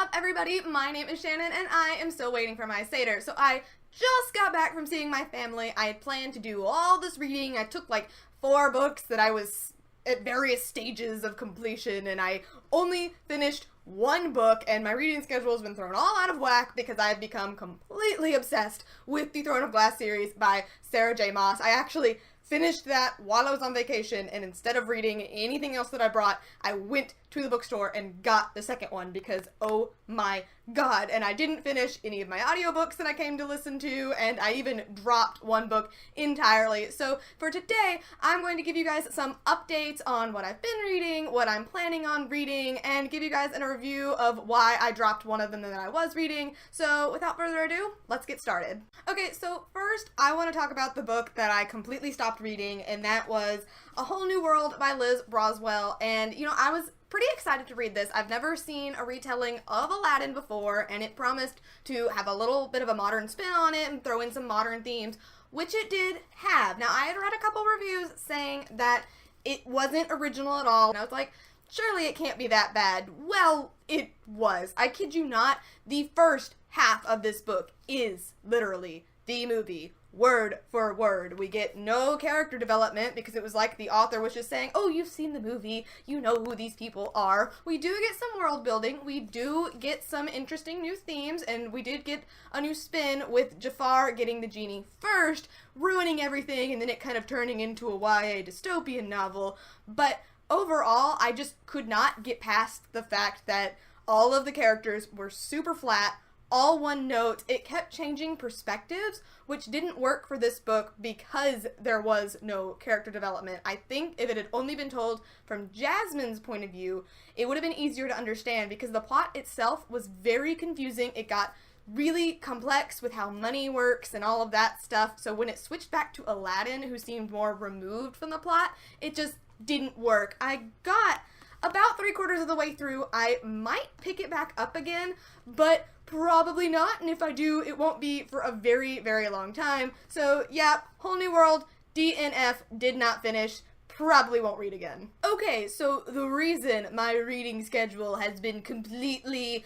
up, everybody? My name is Shannon, and I am still waiting for my Seder. So I just got back from seeing my family. I had planned to do all this reading. I took like 4 books that I was at various stages of completion, and I only finished 1 book, and my reading schedule has been thrown all out of whack because I've become completely obsessed with the Throne of Glass series by Sarah J. Maas. I actually finished that while I was on vacation, and instead of reading anything else that I brought, I went to the bookstore and got the second one because, oh my god, and I didn't finish any of my audiobooks that I came to listen to, and I even dropped 1 book entirely. So for today, I'm going to give you guys some updates on what I've been reading, what I'm planning on reading, and give you guys a review of why I dropped one of them that I was reading. So without further ado, let's get started. Okay, so first, I want to talk about the book that I completely stopped reading, and that was A Whole New World by Liz Broswell. And, you know, I was pretty excited to read this. I've never seen a retelling of Aladdin before, and it promised to have a little bit of a modern spin on it and throw in some modern themes, which it did have. Now, I had read a couple reviews saying that it wasn't original at all, and I was like, surely it can't be that bad. Well, it was. I kid you not, the first half of this book is literally the movie, word for word. We get no character development because it was like the author was just saying, oh, you've seen the movie, you know who these people are. We do get some world building, we do get some interesting new themes, and we did get a new spin with Jafar getting the genie first, ruining everything, and then it kind of turning into a YA dystopian novel. But overall, I just could not get past the fact that all of the characters were super flat, all one note. It kept changing perspectives, which didn't work for this book because there was no character development. I think if it had only been told from Jasmine's point of view, it would have been easier to understand because the plot itself was very confusing. It got really complex with how money works and all of that stuff. So when it switched back to Aladdin, who seemed more removed from the plot, it just didn't work. I got about 3/4 of the way through. I might pick it back up again, but probably not, and if I do, it won't be for a very, very long time. So yeah, Whole New World, DNF, did not finish, probably won't read again. Okay, so the reason my reading schedule has been completely,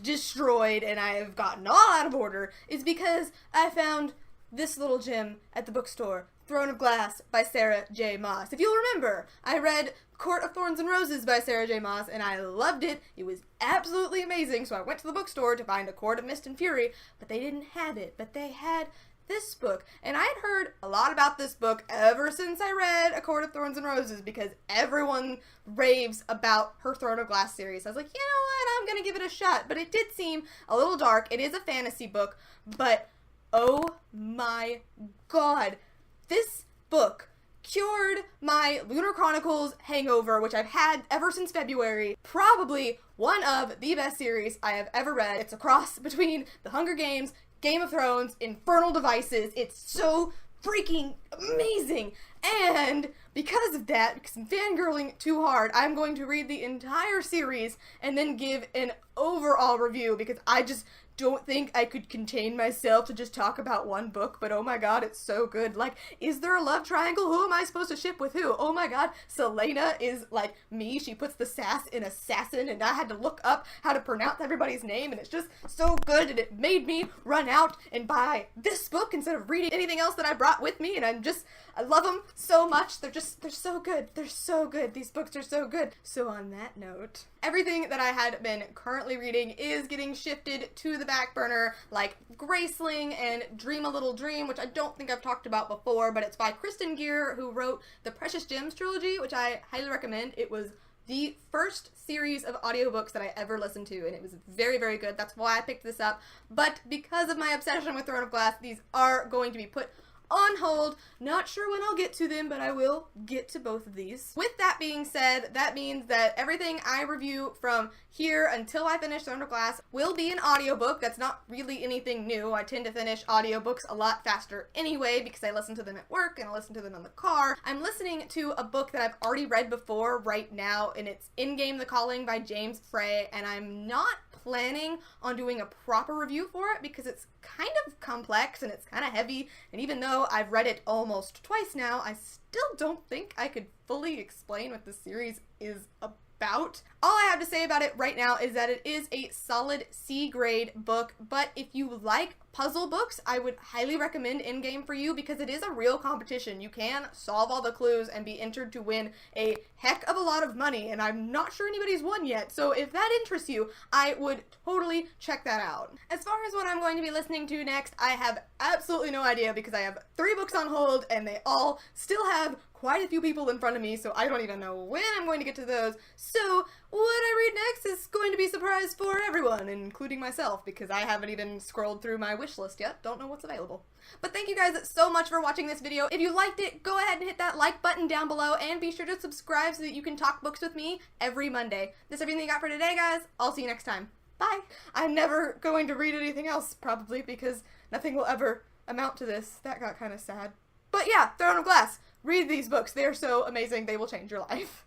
destroyed and I have gotten all out of order is because I found this little gem at the bookstore, Throne of Glass by Sarah J. Maas. If you'll remember, I read Court of Thorns and Roses by Sarah J. Maas, and I loved it. It was absolutely amazing, so I went to the bookstore to find A Court of Mist and Fury, but they didn't have it. But they had this book, and I had heard a lot about this book ever since I read A Court of Thorns and Roses because everyone raves about her Throne of Glass series. I was like, you know what, I'm gonna give it a shot, but it did seem a little dark. It is a fantasy book, but oh my god, this book cured my Lunar Chronicles hangover, which I've had ever since February. Probably one of the best series I have ever read. It's a cross between The Hunger Games, Game of Thrones, Infernal Devices. It's so freaking amazing. And because of that, because I'm fangirling too hard, I'm going to read the entire series and then give an overall review because I just don't think I could contain myself to just talk about one book, but oh my god, it's so good. Like, is there a love triangle? Who am I supposed to ship with who? Oh my god, Selena is like me. She puts the sass in assassin, and I had to look up how to pronounce everybody's name, and it's just so good, and it made me run out and buy this book instead of reading anything else that I brought with me, and I love them so much. They're so good. They're so good. These books are so good. So on that note, everything that I had been currently reading is getting shifted to the back burner, like Graceling and Dream a Little Dream, which I don't think I've talked about before, but it's by Kristen Gear, who wrote the Precious Gems trilogy, which I highly recommend. It was the first series of audiobooks that I ever listened to, and it was very, very good. That's why I picked this up. But because of my obsession with Throne of Glass, these are going to be put on hold. Not sure when I'll get to them, but I will get to both of these. With that being said, that means that everything I review from here until I finish Throne of Glass will be an audiobook. That's not really anything new. I tend to finish audiobooks a lot faster anyway because I listen to them at work and I listen to them in the car. I'm listening to a book that I've already read before right now, and it's In Game the Calling by James Frey, and I'm not planning on doing a proper review for it because it's kind of complex and it's kind of heavy, and even though I've read it almost twice now, I still don't think I could fully explain what the series is about. about. All I have to say about it right now is that it is a solid C grade book, but if you like puzzle books, I would highly recommend Endgame for you because it is a real competition. You can solve all the clues and be entered to win a heck of a lot of money, and I'm not sure anybody's won yet, so if that interests you, I would totally check that out. As far as what I'm going to be listening to next, I have absolutely no idea because I have 3 books on hold and they all still have quite a few people in front of me, so I don't even know when I'm going to get to those. So what I read next is going to be a surprise for everyone, including myself, because I haven't even scrolled through my wish list yet. Don't know what's available. But thank you guys so much for watching this video. If you liked it, go ahead and hit that like button down below, and be sure to subscribe so that you can talk books with me every Monday. That's everything I got for today, guys. I'll see you next time. Bye! I'm never going to read anything else, probably, because nothing will ever amount to this. That got kind of sad. But yeah, Throne of Glass. Read these books. They are so amazing. They will change your life.